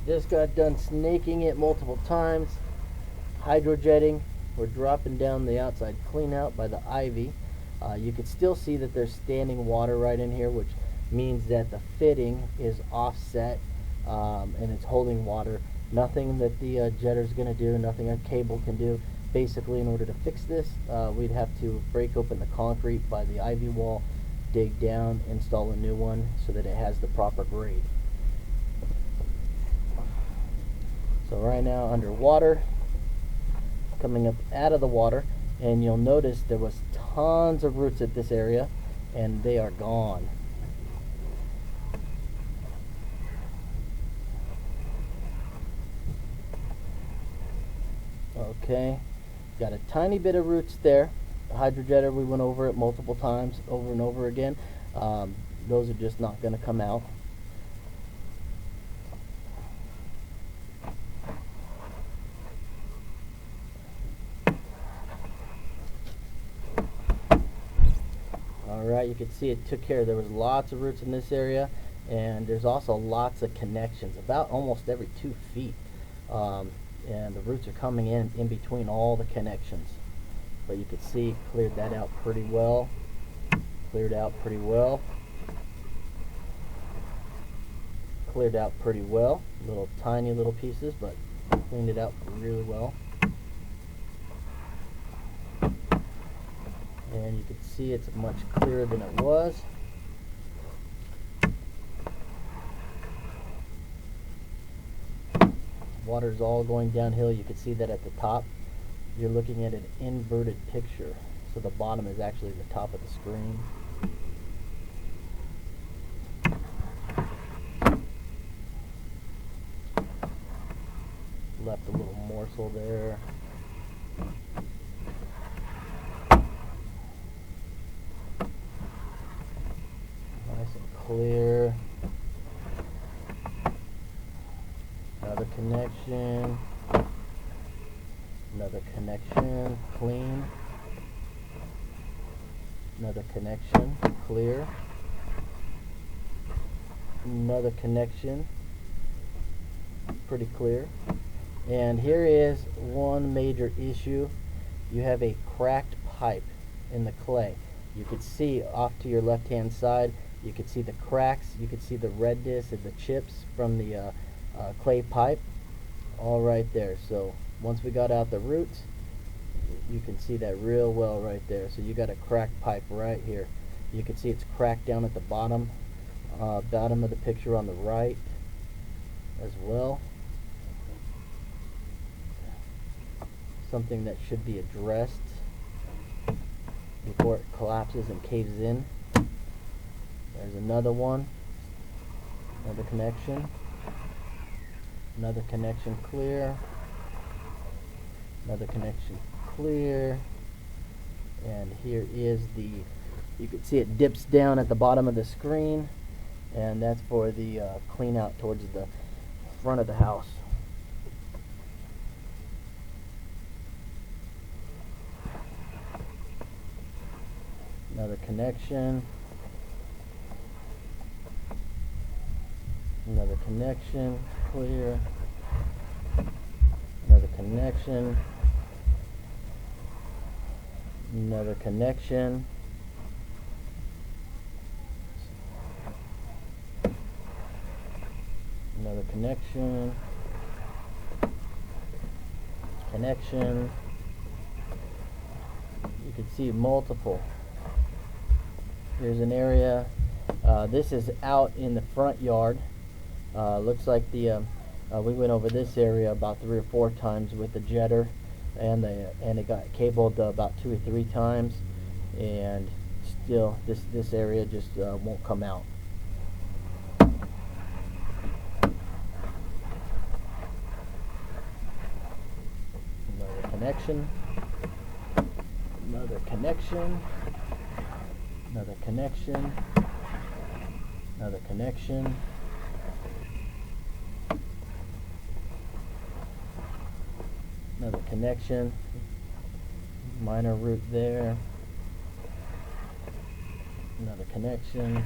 Just got done snaking it multiple times, hydrojetting. We're dropping down the outside clean out by the ivy. You can still see that there's standing water right in here, which means that the fitting is offset and it's holding water. Nothing that the jetter's going to do, nothing a cable can do. Basically, in order to fix this, we'd have to break open the concrete by the ivy wall, dig down, install a new one so that it has the proper grade. So right now underwater, coming up out of the water, and you'll notice there was tons of roots at this area and they are gone. Okay, got a tiny bit of roots there. The hydrojetter, we went over it multiple times, over and over again. Those are just not going to come out. Alright, you can see it took care. There was lots of roots in this area, and there's also lots of connections, about almost every 2 feet. And the roots are coming in between all the connections. But you can see it cleared that out pretty well. Cleared out pretty well. Cleared out pretty well. Little tiny little pieces, but cleaned it out really well. And you can see it's much clearer than it was. Water's all going downhill. You can see that at the top. You're looking at an inverted picture. So the bottom is actually the top of the screen. Left a little morsel there. Nice and clear. Another connection. Another connection, clean. Another connection, clear. Another connection, pretty clear. And here is one major issue. You have a cracked pipe in the clay. You can see off to your left hand side, you can see the cracks, you can see the redness and the chips from the clay pipe, all right there. So once we got out the roots, you can see that real well right there. So you got a cracked pipe right here. You can see it's cracked down at the bottom of the picture on the right as well. Something that should be addressed before it collapses and caves in. There's another one, another connection, another connection clear, another connection clear, and here is the, you can see it dips down at the bottom of the screen, and that's for the clean out towards the front of the house. Another connection, another connection, clear, another connection, another connection, another connection, connection. You can see multiple. Here's an area. This is out in the front yard. Looks like the we went over this area about 3 or 4 times with the jetter, and it got cabled about 2 or 3 times, and still this area just won't come out. Another connection. Another connection. Another connection, another connection, another connection, minor root there, another connection,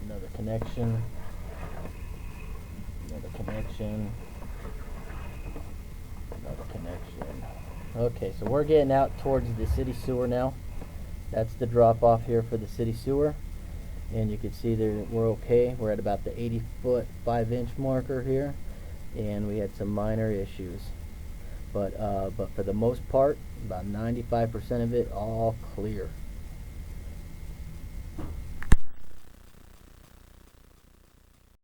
another connection, Another connection. Another connection. Okay, so we're getting out towards the city sewer now. That's the drop off here for the city sewer. And you can see there we're okay. We're at about the 80-foot 5-inch marker here, and we had some minor issues, but for the most part, about 95% of it all clear.